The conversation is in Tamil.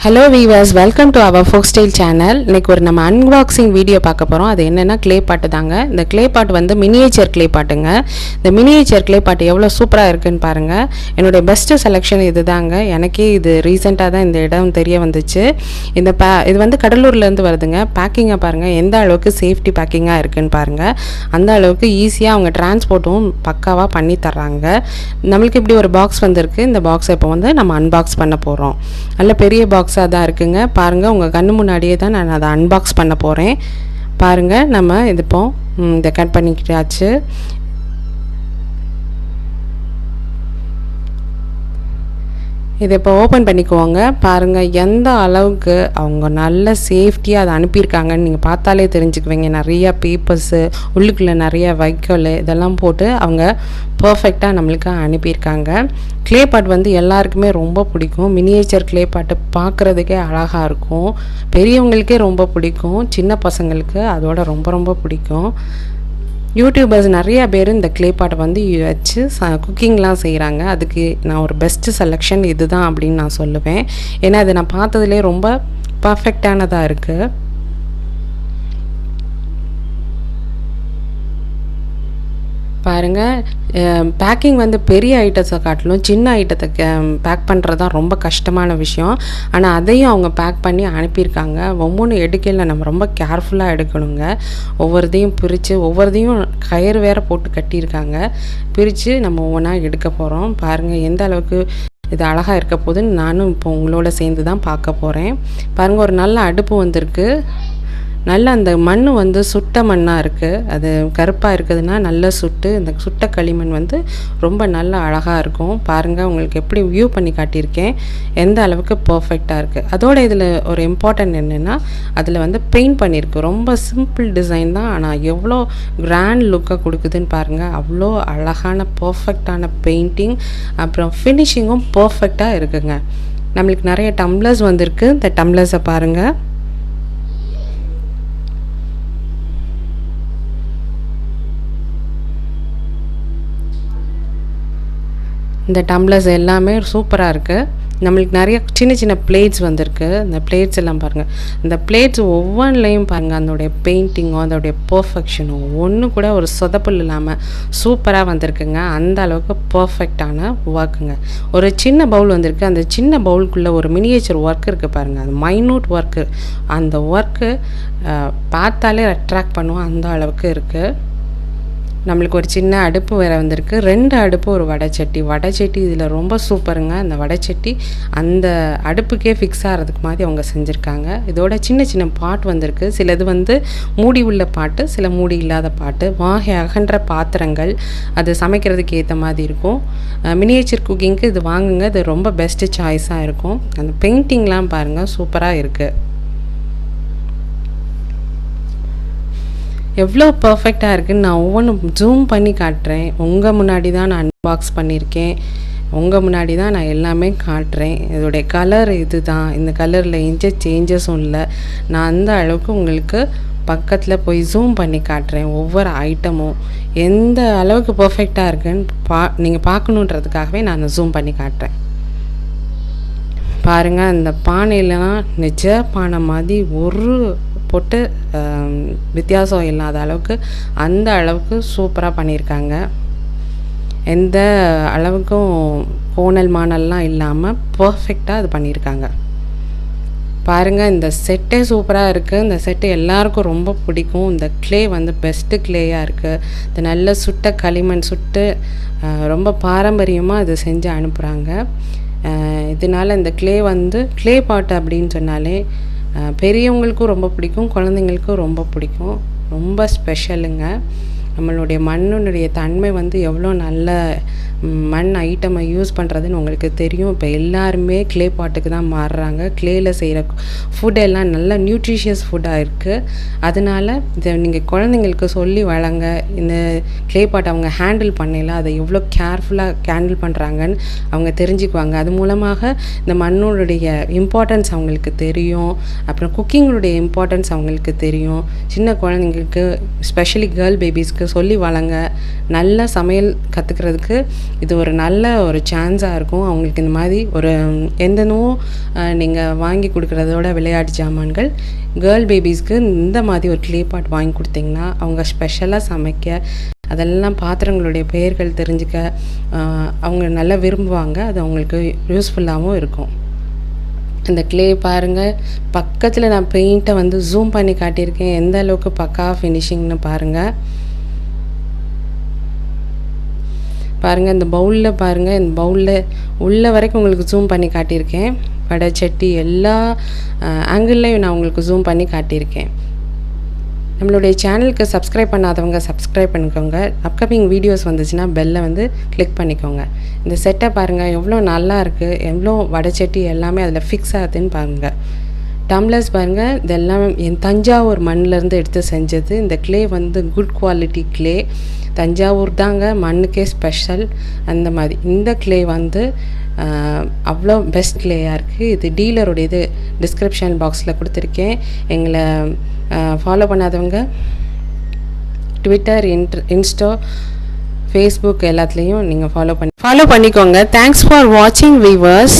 Hello viewers, welcome to our folk style channel. இன்றைக்கி ஒரு நம்ம அன்பாக்சிங் வீடியோ பார்க்க போகிறோம். அது என்னென்னா க்ளே பாட்டு தாங்க. இந்த க்ளே பாட்டு வந்து மினியேச்சர் க்ளே பாட்டுங்க. இந்த மினியேச்சர் க்ளே பாட்டு எவ்வளோ சூப்பராக இருக்குதுன்னு பாருங்கள். என்னுடைய பெஸ்ட்டு செலெக்ஷன் இது தாங்க. எனக்கே இது ரீசெண்டாக தான் இந்த இடம் தெரிய வந்துச்சு. இது வந்து கடலூர்லேருந்து வருதுங்க. பேக்கிங்கை பாருங்கள், எந்த அளவுக்கு சேஃப்டி பேக்கிங்காக இருக்குதுன்னு பாருங்கள். அந்த அளவுக்கு ஈஸியாக அவங்க டிரான்ஸ்போர்ட்டும் பக்காவாக பண்ணி தர்றாங்க. நம்மளுக்கு இப்படி ஒரு பாக்ஸ் வந்திருக்கு. இந்த பாக்ஸை இப்போ வந்து நம்ம அன்பாக்ஸ் பண்ண போகிறோம். நல்ல பெரிய பாக்ஸாக தான் இருக்குங்க. பாருங்கள், உங்கள் கண்ணு முன்னாடியே தான் நான் அதை அன்பாக்ஸ் பண்ண போகிறேன். பாருங்கள், நம்ம இது இப்போ இதை கட் பண்ணிக்கிட்டாச்சு. இதை இப்போ ஓப்பன் பண்ணிக்குவோங்க. பாருங்கள், எந்த அளவுக்கு அவங்க நல்ல சேஃப்டியாக அதை அனுப்பியிருக்காங்கன்னு நீங்கள் பார்த்தாலே தெரிஞ்சுக்குவீங்க. நிறையா பேப்பர்ஸு, உள்ளுக்குள்ளே நிறையா வைக்கோல் இதெல்லாம் போட்டு அவங்க பர்ஃபெக்டாக நம்மளுக்கு அனுப்பியிருக்காங்க. க்ளே பாட் வந்து எல்லாருக்குமே ரொம்ப பிடிக்கும். மினியேச்சர் க்ளே பாட்டு பார்க்குறதுக்கே அழகாக இருக்கும். பெரியவங்களுக்கே ரொம்ப பிடிக்கும். சின்ன பசங்களுக்கு அதோட ரொம்ப ரொம்ப பிடிக்கும். யூடியூபர்ஸ் நிறையா பேர் இந்த க்ளே பாட்டை வந்து வச்சு குக்கிங்லாம் செய்கிறாங்க. அதுக்கு நான் ஒரு பெஸ்ட்டு செலெக்ஷன் இது தான் அப்படின்னு நான் சொல்லுவேன். ஏன்னா அது நான் பார்த்ததுலேயே ரொம்ப பர்ஃபெக்டானதாக இருக்குது. பாருங்கள், பேக்கிங் வந்து பெரிய ஐட்டத்தை காட்டிலும் சின்ன ஐட்டத்தை பேக் பண்ணுறது தான் ரொம்ப கஷ்டமான விஷயம். ஆனால் அதையும் அவங்க பேக் பண்ணி அனுப்பியிருக்காங்க. ஒவ்வொன்றும் எடுக்கையில் நம்ம ரொம்ப கேர்ஃபுல்லாக எடுக்கணுங்க. ஒவ்வொருத்தையும் பிரித்து ஒவ்வொருத்தையும் கயிறு வேறு போட்டு கட்டியிருக்காங்க. பிரித்து நம்ம ஒவ்வொன்றா எடுக்க போகிறோம். பாருங்கள், எந்த அளவுக்கு இது அழகாக இருக்க போதுன்னு நானும் இப்போ உங்களோட சேர்ந்து தான் பார்க்க போகிறேன். பாருங்கள், ஒரு நல்ல அடுப்பு வந்திருக்கு. நல்ல அந்த மண் வந்து சுட்ட மண்ணாக இருக்குது. அது கருப்பாக இருக்குதுன்னா நல்ல சுட்டு, இந்த சுட்ட களிமண் வந்து ரொம்ப நல்ல அழகாக இருக்கும். பாருங்கள், உங்களுக்கு எப்படி வியூ பண்ணி காட்டியிருக்கேன், எந்த அளவுக்கு பர்ஃபெக்டாக இருக்குது. அதோட இதில் ஒரு இம்பார்ட்டன்ட் என்னென்னா, அதில் வந்து பெயிண்ட் பண்ணியிருக்கு. ரொம்ப சிம்பிள் டிசைன் தான், ஆனால் எவ்வளோ கிராண்ட் லுக்கை கொடுக்குதுன்னு பாருங்கள். அவ்வளோ அழகான பர்ஃபெக்டான பெயிண்டிங், அப்புறம் ஃபினிஷிங்கும் பர்ஃபெக்டாக இருக்குங்க. நம்மளுக்கு நிறைய டம்ளர்ஸ் வந்திருக்கு. இந்த டம்ளர்ஸை பாருங்கள். இந்த டம்ளர்ஸ் எல்லாமே சூப்பராக இருக்குது. நம்மளுக்கு நிறைய சின்ன சின்ன பிளேட்ஸ் வந்திருக்கு. இந்த பிளேட்ஸ் எல்லாம் பாருங்கள். இந்த பிளேட்ஸ் ஒவ்வொன்றுலேயும் பாருங்கள், அதனுடைய பெயிண்டிங்கும் அதோடைய பர்ஃபெக்ஷனும் ஒன்று கூட ஒரு சொதப்பல் இல்லாமல் சூப்பராக வந்திருக்குங்க. அந்த அளவுக்கு பர்ஃபெக்டான ஒர்க்குங்க. ஒரு சின்ன பவுல் வந்திருக்கு. அந்த சின்ன பவுலுக்குள்ளே ஒரு மினியேச்சர் ஒர்க் இருக்குது பாருங்கள். அது மைன்யூட் ஒர்க்கு. அந்த ஒர்க்கு பார்த்தாலே அட்ராக்ட் பண்ணுவோம், அந்த அளவுக்கு இருக்குது. நம்மளுக்கு ஒரு சின்ன அடுப்பு வேறு வந்திருக்கு. 2 அடுப்பு, ஒரு வடைச்சட்டி. வடைச்சட்டி இதில் ரொம்ப சூப்பருங்க. அந்த வடைச்சட்டி அந்த அடுப்புக்கே ஃபிக்ஸ் ஆகிறதுக்கு மாதிரி அவங்க செஞ்சுருக்காங்க. இதோட சின்ன சின்ன பாட் வந்திருக்கு. சிலது வந்து மூடி உள்ள பாட்டு, சில மூடி இல்லாத பாட்டு. வாகை அகன்ற பாத்திரங்கள், அது சமைக்கிறதுக்கு ஏற்ற மாதிரி இருக்கும். மினியேச்சர் குக்கிங்க்கு இது வாங்குங்க. இது ரொம்ப பெஸ்ட்டு சாய்ஸாக இருக்கும். அந்த பெயிண்டிங்லாம் பாருங்கள், சூப்பராக இருக்குது. எவ்வளோ பர்ஃபெக்டாக இருக்குதுன்னு நான் ஒவ்வொன்றும் ஜூம் பண்ணி காட்டுறேன். உங்கள் முன்னாடி தான் நான் அன்பாக்ஸ் பண்ணியிருக்கேன். உங்கள் முன்னாடி தான் நான் எல்லாமே காட்டுறேன். இதோடைய கலர் இது தான். இந்த கலரில் எந்த சேஞ்சஸும் இல்லை. நான் அந்த அளவுக்கு உங்களுக்கு பக்கத்தில் போய் ஜூம் பண்ணி காட்டுறேன். ஒவ்வொரு ஐட்டமும் எந்த அளவுக்கு பர்ஃபெக்டாக இருக்குன்னு நீங்கள் பார்க்கணுன்றதுக்காகவே நான் ஜூம் பண்ணி காட்டுறேன். பாருங்கள், அந்த பானையிலாம் நிஜ பானை மாதிரி ஒரு போட்டு வித்தியாசம் இல்லாத அளவுக்கு அந்த அளவுக்கு சூப்பராக பண்ணியிருக்காங்க. எந்த அளவுக்கும் கோணல் மானல்லாம் இல்லாமல் பர்ஃபெக்டாக அது பண்ணியிருக்காங்க. பாருங்கள், இந்த செட்டே சூப்பராக இருக்குது. இந்த செட்டு எல்லாருக்கும் ரொம்ப பிடிக்கும். இந்த க்ளே வந்து பெஸ்ட்டு க்ளேயாக இருக்குது. இந்த நல்ல சுட்ட களிமண் சுட்டு ரொம்ப பாரம்பரியமாக இது செஞ்சு அனுப்புகிறாங்க. இதனால் இந்த க்ளே வந்து க்ளே பாட்டு அப்படின்னு சொன்னாலே பெரியவங்களுக்கும் ரொம்ப பிடிக்கும், குழந்தைங்களுக்கும் ரொம்ப பிடிக்கும். ரொம்ப ஸ்பெஷலுங்க. நம்மளுடைய மண்ணுடைய தன்மை வந்து எவ்வளோ நல்ல மண் ஐட்டமை யூஸ் பண்ணுறதுன்னு உங்களுக்கு தெரியும். இப்போ எல்லாருமே க்ளே பாட்டுக்கு தான் மாறுறாங்க. க்ளேயில் செய்கிற ஃபுட்டெல்லாம் நல்ல நியூட்ரிஷியஸ் ஃபுட்டாக இருக்குது. அதனால் இதை நீங்கள் குழந்தைங்களுக்கு சொல்லி வளங்க. இந்த க்ளே பாட்டை அவங்க ஹேண்டில் பண்ணல, அதை எவ்வளோ கேர்ஃபுல்லாக ஹேண்டில் பண்ணுறாங்கன்னு அவங்க தெரிஞ்சுக்குவாங்க. அது மூலமாக இந்த மண்ணுடைய இம்பார்ட்டன்ஸ் அவங்களுக்கு தெரியும். அப்புறம் குக்கிங்களுடைய இம்பார்ட்டன்ஸ் அவங்களுக்கு தெரியும். சின்ன குழந்தைங்களுக்கு, ஸ்பெஷலி கேர்ள் பேபிஸ்க்கு குழந்தைங்களுக்கு சொல்லி வளங்க. நல்ல சமையல் கற்றுக்கிறதுக்கு இது ஒரு நல்ல ஒரு சான்ஸாக இருக்கும். அவங்களுக்கு இந்த மாதிரி ஒரு எந்தனும் நீங்கள் வாங்கி கொடுக்குறதோட விளையாட்டு ஜாமான்கள் கேர்ள் பேபிஸ்க்கு இந்த மாதிரி ஒரு க்ளே பாட் வாங்கி கொடுத்தீங்கன்னா அவங்க ஸ்பெஷலாக சமைக்க, அதெல்லாம் பாத்திரங்களுடைய பெயர்கள் தெரிஞ்சுக்க அவங்க நல்லா விரும்புவாங்க. அது அவங்களுக்கு யூஸ்ஃபுல்லாகவும் இருக்கும். இந்த க்ளே பாருங்கள், பக்கத்தில் நான் பெயிண்ட்டை வந்து ஜூம் பண்ணி காட்டியிருக்கேன். எந்த அளவுக்கு பக்கா ஃபினிஷிங்னு பாருங்கள். இந்த பவுலில் பாருங்கள், இந்த பவுலில் உள்ள வரைக்கும் உங்களுக்கு ஜூம் பண்ணி காட்டியிருக்கேன். வடை சட்டி எல்லா ஆங்கிள்லையும் நான் உங்களுக்கு ஜூம் பண்ணி காட்டியிருக்கேன். நம்மளுடைய சேனலுக்கு சப்ஸ்கிரைப் பண்ணாதவங்க சப்ஸ்கிரைப் பண்ணிக்கோங்க. அப்கமிங் வீடியோஸ் வந்துச்சுன்னா பெல்லை வந்து கிளிக் பண்ணிக்கோங்க. இந்த செட்டை பாருங்கள் எவ்வளோ நல்லா இருக்குது, எவ்வளோ வடைச்சட்டி எல்லாமே அதில் ஃபிக்ஸ் ஆகுதுன்னு பாருங்கள். டம்ளர்ஸ் பாருங்கள், இதெல்லாம் என் தஞ்சாவூர் மண்ணிலேருந்து எடுத்து செஞ்சது. இந்த க்ளே வந்து குட் குவாலிட்டி க்ளே, தஞ்சாவூர் தாங்க மண்ணுக்கே ஸ்பெஷல். அந்த மாதிரி இந்த க்ளே வந்து அவ்வளோ பெஸ்ட் க்ளேயாக இருக்குது. இது டீலருடைய இது டிஸ்கிரிப்ஷன் பாக்ஸில் கொடுத்துருக்கேன். எங்களை ஃபாலோ பண்ணாதவங்க ட்விட்டர், இன்ஸ்டா, ஃபேஸ்புக் எல்லாத்துலேயும் நீங்கள் ஃபாலோ பண்ணிக்கோங்க. தேங்க்ஸ் ஃபார் வாட்சிங் வீவர்ஸ்.